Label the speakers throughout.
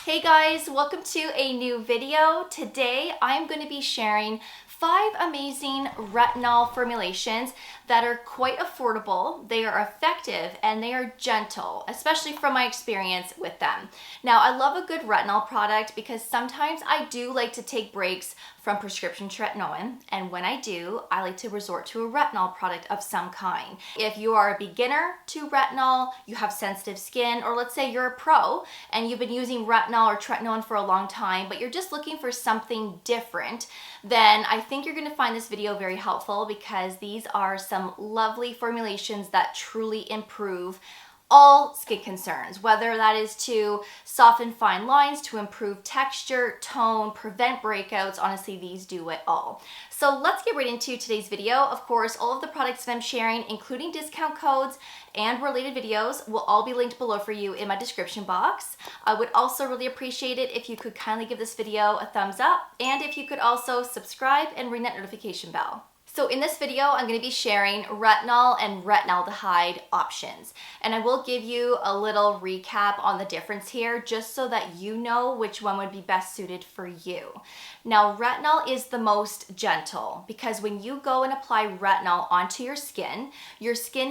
Speaker 1: Hey guys, welcome to a new video. Today I'm going to be sharing 5 amazing retinol formulations that are quite affordable, they are effective, and they are gentle, especially from my experience with them. Now, I love a good retinol product because sometimes I do like to take breaks from prescription tretinoin, and when I do, I like to resort to a retinol product of some kind. If you are a beginner to retinol, you have sensitive skin, or let's say you're a pro and you've been using retinol or tretinoin for a long time, but you're just looking for something different, then I think you're going to find this video very helpful because these are some lovely formulations that truly improve all skin concerns, whether that is to soften fine lines, to improve texture, tone, prevent breakouts. Honestly, these do it all. So let's get right into today's video. Of course, all of the products that I'm sharing, including discount codes and related videos, will all be linked below for you in my description box. I would also really appreciate it if you could kindly give this video a thumbs up, and if you could also subscribe and ring that notification bell. So in this video, I'm going to be sharing retinol and retinaldehyde options. And I will give you a little recap on the difference here, just so that you know which one would be best suited for you. Now, retinol is the most gentle because when you go and apply retinol onto your skin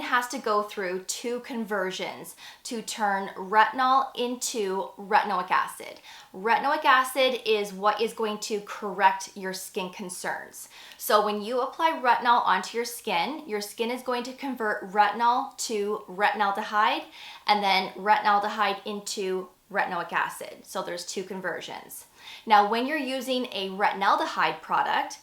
Speaker 1: has to go through 2 conversions to turn retinol into retinoic acid. Retinoic acid is what is going to correct your skin concerns. So when you apply retinol onto your skin is going to convert retinol to retinaldehyde and then retinaldehyde into retinoic acid. So there's 2 conversions. Now, when you're using a retinaldehyde product,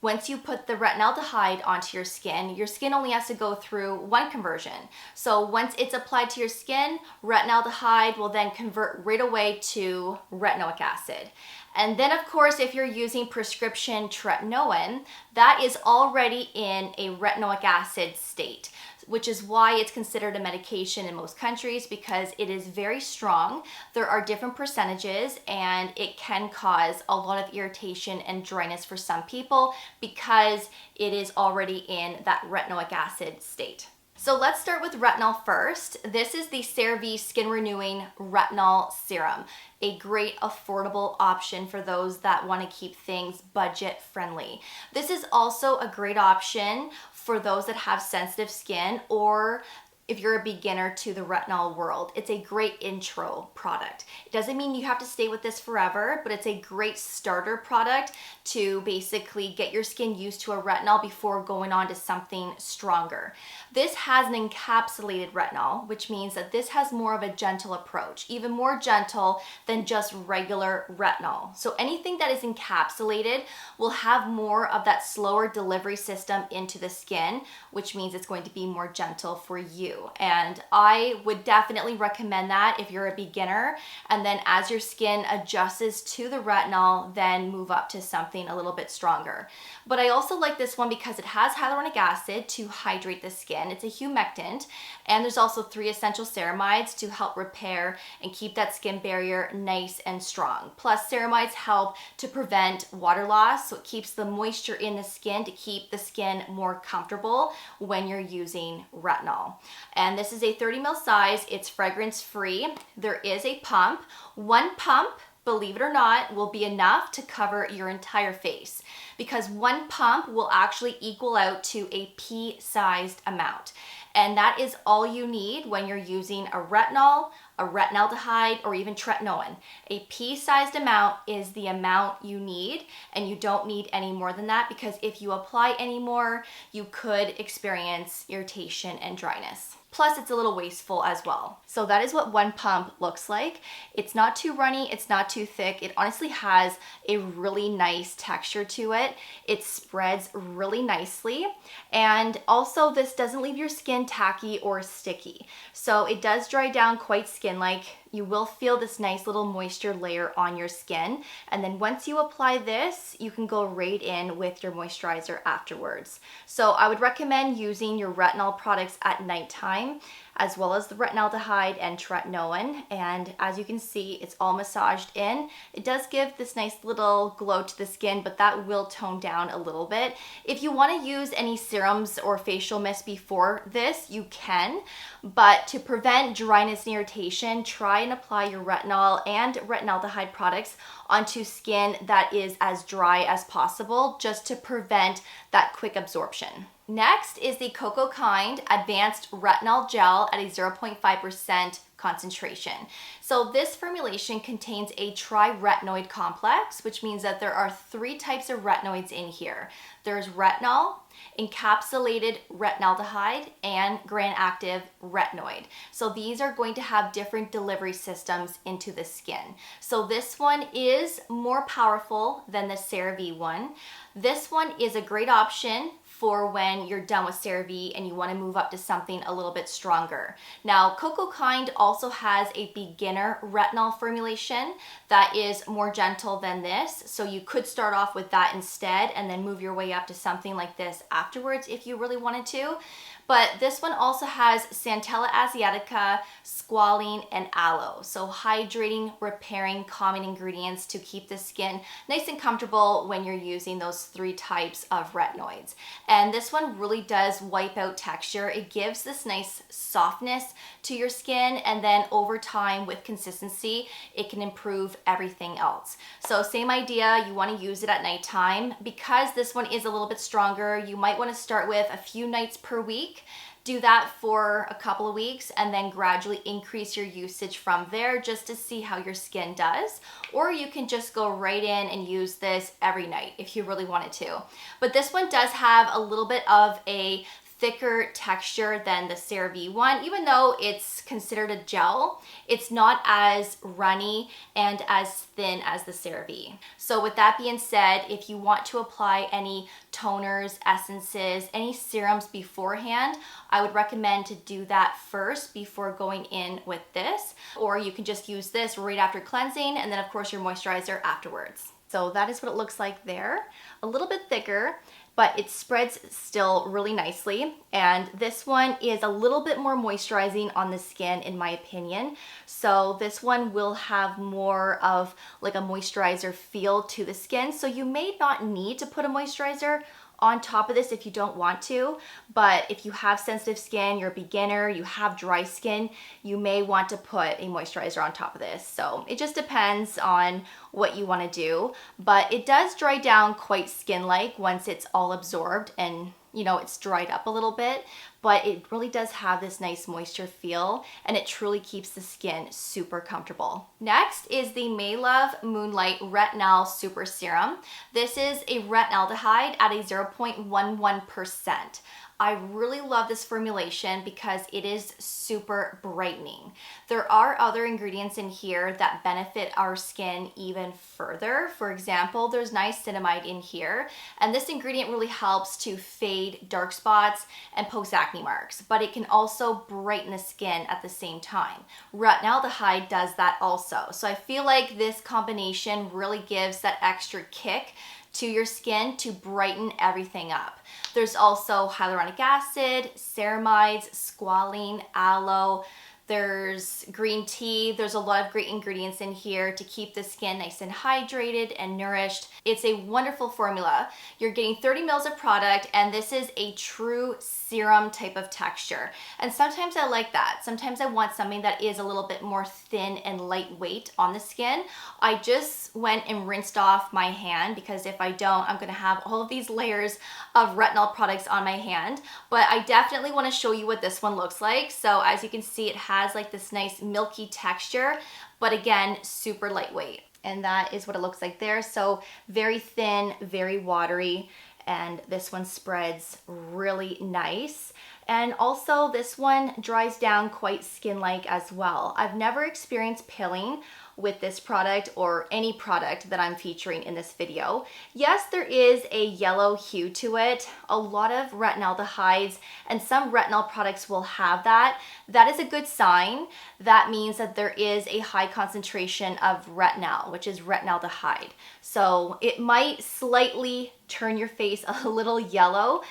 Speaker 1: once you put the retinaldehyde onto your skin only has to go through 1 conversion. So once it's applied to your skin, retinaldehyde will then convert right away to retinoic acid. And then, of course, if you're using prescription tretinoin, that is already in a retinoic acid state, which is why it's considered a medication in most countries, because it is very strong. There are different percentages and it can cause a lot of irritation and dryness for some people because it is already in that retinoic acid state. So let's start with retinol first. This is the Cerave Skin Renewing Retinol Serum, a great affordable option for those that want to keep things budget friendly. This is also a great option for those that have sensitive skin, or if you're a beginner to the retinol world. It's a great intro product. It doesn't mean you have to stay with this forever, but it's a great starter product to basically get your skin used to a retinol before going on to something stronger. This has an encapsulated retinol, which means that this has more of a gentle approach, even more gentle than just regular retinol. So anything that is encapsulated will have more of that slower delivery system into the skin, which means it's going to be more gentle for you. And I would definitely recommend that if you're a beginner, and then as your skin adjusts to the retinol, then move up to something a little bit stronger. But I also like this one because it has hyaluronic acid to hydrate the skin. It's a humectant, and there's also 3 essential ceramides to help repair and keep that skin barrier nice and strong. Plus, ceramides help to prevent water loss, so it keeps the moisture in the skin to keep the skin more comfortable when you're using retinol. And this is a 30 ml size. It's fragrance free. There is a pump. 1 pump, believe it or not, will be enough to cover your entire face, because 1 pump will actually equal out to a pea-sized amount. And that is all you need when you're using a retinol, a retinaldehyde, or even tretinoin. A pea-sized amount is the amount you need, and you don't need any more than that, because if you apply any more, you could experience irritation and dryness. Plus, it's a little wasteful as well. So that is what 1 pump looks like. It's not too runny, it's not too thick. It honestly has a really nice texture to it. It spreads really nicely. And also, this doesn't leave your skin tacky or sticky. So it does dry down quite skin-like. You will feel this nice little moisture layer on your skin. And then once you apply this, you can go right in with your moisturizer afterwards. So I would recommend using your retinol products at nighttime, as well as the retinaldehyde and tretinoin. And as you can see, it's all massaged in. It does give this nice little glow to the skin, but that will tone down a little bit. If you want to use any serums or facial mist before this, you can. But to prevent dryness and irritation, try try and apply your retinol and retinaldehyde products onto skin that is as dry as possible, just to prevent that quick absorption. Next is the Cocokind Advanced Retinol Gel at a 0.5% concentration. So this formulation contains a tri-retinoid complex, which means that there are 3 types of retinoids in here. There's retinol, encapsulated retinaldehyde, and gram-active retinoid. So these are going to have different delivery systems into the skin. So this one is more powerful than the Cerave one. This one is a great option for when you're done with Cerave and you want to move up to something a little bit stronger. Now, Cocokind also has a beginner retinol formulation that is more gentle than this, so you could start off with that instead and then move your way up to something like this afterwards if you really wanted to. But this one also has Centella asiatica, squalene, and aloe. So hydrating, repairing, calming ingredients to keep the skin nice and comfortable when you're using those 3 types of retinoids. And this one really does wipe out texture. It gives this nice softness to your skin, and then over time with consistency, it can improve everything else. So same idea, you want to use it at nighttime. Because this one is a little bit stronger, you might want to start with a few nights per week. Do that for a couple of weeks and then gradually increase your usage from there, just to see how your skin does. Or you can just go right in and use this every night if you really wanted to. But this one does have a little bit of a thicker texture than the Cerave one. Even though it's considered a gel, it's not as runny and as thin as the Cerave. So with that being said, if you want to apply any toners, essences, any serums beforehand, I would recommend to do that first before going in with this. Or you can just use this right after cleansing, and then of course your moisturizer afterwards. So that is what it looks like there. A little bit thicker, but it spreads still really nicely. And this one is a little bit more moisturizing on the skin in my opinion. So this one will have more of like a moisturizer feel to the skin. So you may not need to put a moisturizer on top of this if you don't want to, but if you have sensitive skin, you're a beginner, you have dry skin, you may want to put a moisturizer on top of this. So it just depends on what you want to do, but it does dry down quite skin-like once it's all absorbed and you know, it's dried up a little bit, but it really does have this nice moisture feel, and it truly keeps the skin super comfortable. Next is the Maelove Moonlight Retinal Super Serum. This is a retinaldehyde at a 0.11%. I really love this formulation because it is super brightening. There are other ingredients in here that benefit our skin even further. For example, there's niacinamide in here, and this ingredient really helps to fade dark spots and post-acne marks, but it can also brighten the skin at the same time. Retinaldehyde does that also. So I feel like this combination really gives that extra kick to your skin to brighten everything up. There's also hyaluronic acid, ceramides, squalene, aloe, there's green tea. There's a lot of great ingredients in here to keep the skin nice and hydrated and nourished. It's a wonderful formula. You're getting 30 mils of product, and this is a true serum type of texture. And sometimes I like that. Sometimes I want something that is a little bit more thin and lightweight on the skin. I just went and rinsed off my hand because if I don't, I'm gonna have all of these layers of retinol products on my hand. But I definitely wanna show you what this one looks like. So as you can see, it has like this nice milky texture, but again, super lightweight. And that is what it looks like there. So very thin, very watery, and this one spreads really nice. And also this one dries down quite skin-like as well. I've never experienced pilling with this product or any product that I'm featuring in this video. Yes, there is a yellow hue to it. A lot of retinaldehydes and some retinol products will have that. That is a good sign. That means that there is a high concentration of retinol, which is retinaldehyde. So it might slightly turn your face a little yellow,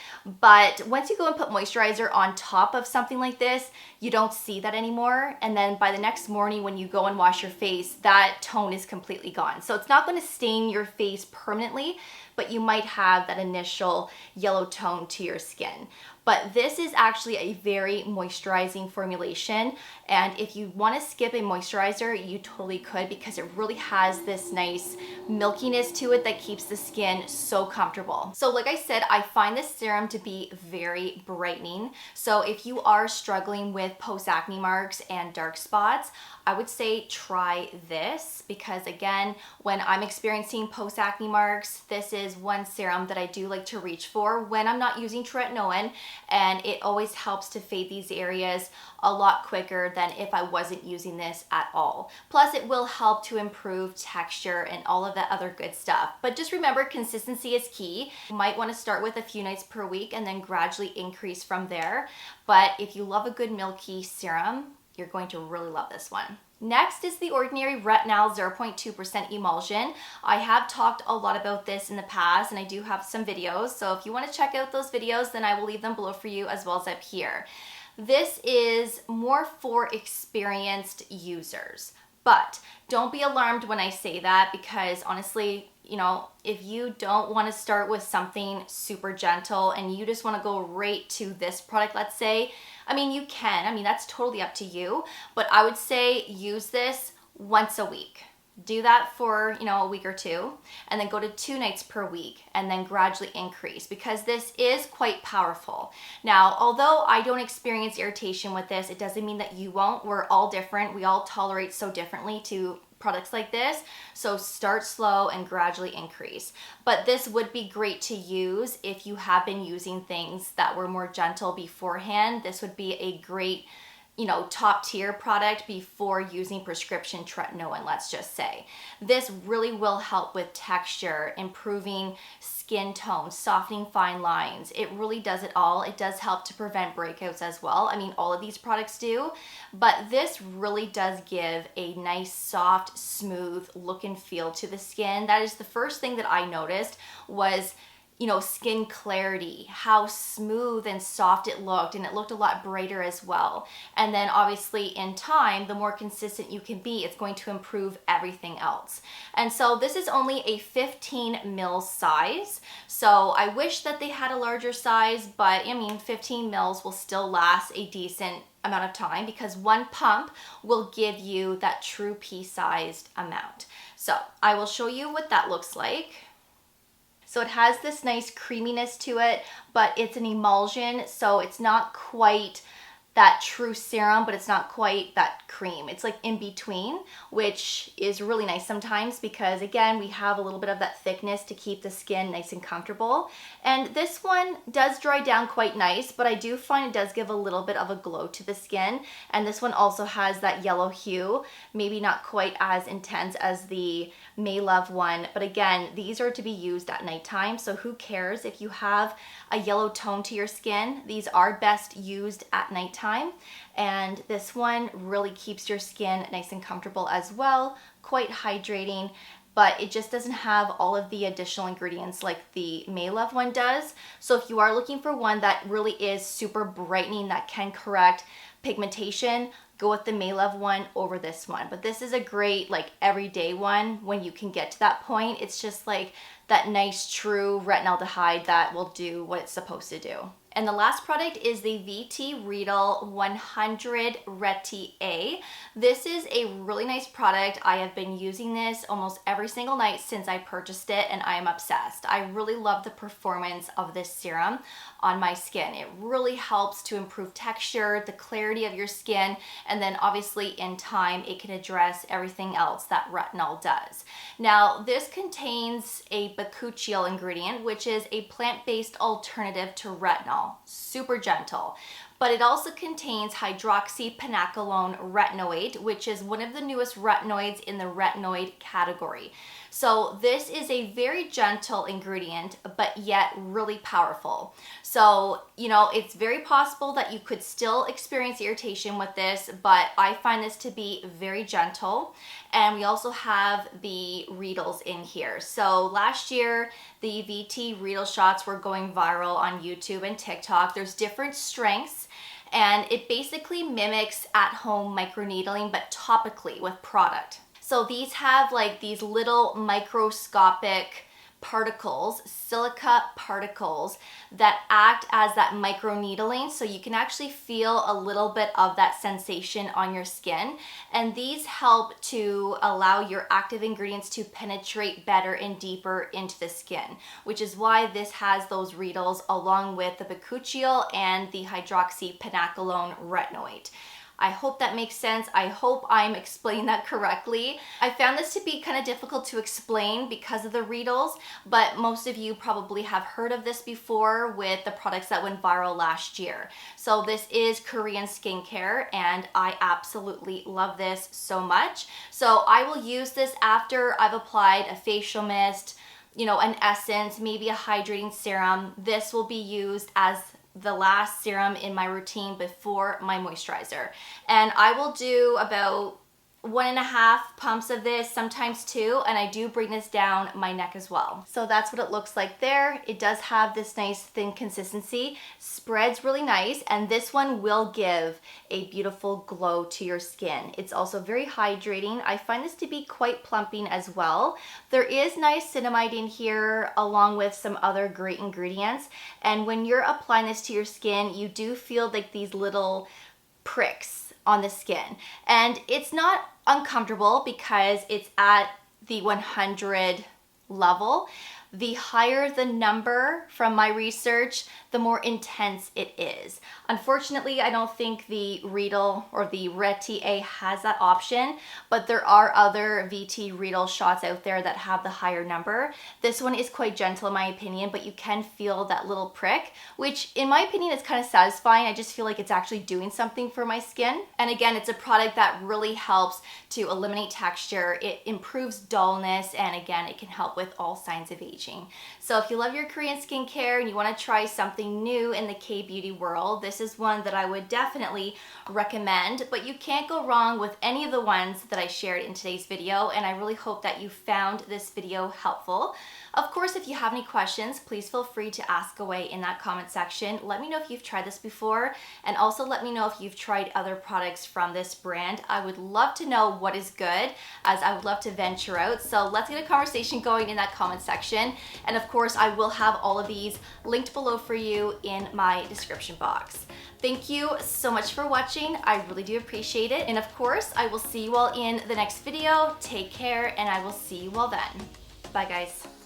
Speaker 1: but once you go and put moisturizer on top of something like this, you don't see that anymore. And then by the next morning when you go and wash your face, that tone is completely gone. So it's not going to stain your face permanently, but you might have that initial yellow tone to your skin. but this is actually a very moisturizing formulation. And if you want to skip a moisturizer, you totally could, because it really has this nice milkiness to it that keeps the skin so comfortable. So like I said, I find this serum to be very brightening. So if you are struggling with post-acne marks and dark spots, I would say try this, because again, when I'm experiencing post-acne marks, this is one serum that I do like to reach for when I'm not using tretinoin, and it always helps to fade these areas a lot quicker than if I wasn't using this at all. Plus, it will help to improve texture and all of that other good stuff. But just remember, consistency is key. You might want to start with a few nights per week and then gradually increase from there. But if you love a good milky serum, you're going to really love this one. Next is the Ordinary Retinal 0.2% emulsion. I have talked a lot about this in the past, and I do have some videos. So if you want to check out those videos, then I will leave them below for you, as well as up here. This is more for experienced users, but don't be alarmed when I say that, because honestly, you know, if you don't want to start with something super gentle and you just want to go right to this product, let's say, I mean, you can. I mean, that's totally up to you. But I would say use this once a week. Do that for, you know, a week or two, and then go to 2 nights per week, and then gradually increase, because this is quite powerful. Now, although I don't experience irritation with this, it doesn't mean that you won't. We're all different. We all tolerate so differently to products like this. So start slow and gradually increase. But this would be great to use if you have been using things that were more gentle beforehand. This would be a great, you know, top tier product before using prescription tretinoin, let's just say. This really will help with texture, improving skin tone, softening fine lines. It really does it all. It does help to prevent breakouts as well. I mean, all of these products do, but this really does give a nice, soft, smooth look and feel to the skin. That is the first thing that I noticed was, you know, skin clarity, how smooth and soft it looked, and it looked a lot brighter as well. And then obviously in time, the more consistent you can be, it's going to improve everything else. And so this is only a 15 ml size. So I wish that they had a larger size, but I mean, 15 mls will still last a decent amount of time, because one pump will give you that true pea-sized amount. So I will show you what that looks like. So it has this nice creaminess to it, but it's an emulsion, so it's not quite that true serum, but it's not quite that cream. It's like in between, which is really nice sometimes, because again, we have a little bit of that thickness to keep the skin nice and comfortable. And this one does dry down quite nice, but I do find it does give a little bit of a glow to the skin. And this one also has that yellow hue, maybe not quite as intense as the Maelove one, but again, these are to be used at nighttime, so who cares if you have a yellow tone to your skin? These are best used at nighttime, and this one really keeps your skin nice and comfortable as well, quite hydrating, but it just doesn't have all of the additional ingredients like the Maelove one does. So if you are looking for one that really is super brightening, that can correct pigmentation, go with the Maelove one over this one. But this is a great like everyday one when you can get to that point. It's just like that nice true retinaldehyde that will do what it's supposed to do. And the last product is the VT Retinol 100 Reti-A. This is a really nice product. I have been using this almost every single night since I purchased it, and I am obsessed. I really love the performance of this serum on my skin. It really helps to improve texture, the clarity of your skin, and then obviously in time it can address everything else that retinol does. Now this contains a bakuchiol ingredient, which is a plant-based alternative to retinol. Super gentle. But it also contains hydroxypanacolone retinoid, which is one of the newest retinoids in the retinoid category. So this is a very gentle ingredient, but yet really powerful. So, you know, it's very possible that you could still experience irritation with this, but I find this to be very gentle. And we also have the Retinals in here. So last year, the VT Retinol shots were going viral on YouTube and TikTok. There's different strengths, and it basically mimics at-home microneedling, but topically with product. So these have like these little microscopic particles, silica particles that act as that micro needling, so you can actually feel a little bit of that sensation on your skin. And these help to allow your active ingredients to penetrate better and deeper into the skin, which is why this has those retinols along with the bakuchiol and the hydroxypanacolone retinoid. I hope that makes sense. I hope I'm explaining that correctly. I found this to be kind of difficult to explain because of the retinols, but most of you probably have heard of this before with the products that went viral last year. So this is Korean skincare, and I absolutely love this so much. So I will use this after I've applied a facial mist, you know, an essence, maybe a hydrating serum. This will be used as the last serum in my routine before my moisturizer. And I will do about 1.5 pumps of this, sometimes 2, and I do bring this down my neck as well. So that's what it looks like there. It does have this nice thin consistency, spreads really nice, and this one will give a beautiful glow to your skin. It's also very hydrating. I find this to be quite plumping as well. There is niacinamide in here along with some other great ingredients, and when you're applying this to your skin, you do feel like these little pricks on the skin, and it's not uncomfortable because it's at the 100 level. The higher the number from my research, the more intense it is. Unfortunately, I don't think the Retinol or the Reti-A has that option, but there are other VT Retinol shots out there that have the higher number. This one is quite gentle in my opinion, but you can feel that little prick, which in my opinion is kind of satisfying. I just feel like it's actually doing something for my skin. And again, it's a product that really helps to eliminate texture. It improves dullness, and again, it can help with all signs of aging. So if you love your Korean skincare and you want to try something new in the K-beauty world, this is one that I would definitely recommend, but you can't go wrong with any of the ones that I shared in today's video, and I really hope that you found this video helpful. Of course, if you have any questions, please feel free to ask away in that comment section. Let me know if you've tried this before, and also let me know if you've tried other products from this brand. I would love to know what is good, as I would love to venture out. So let's get a conversation going in that comment section. And of course, I will have all of these linked below for you in my description box. Thank you so much for watching. I really do appreciate it. And of course, I will see you all in the next video. Take care, and I will see you all then. Bye, guys.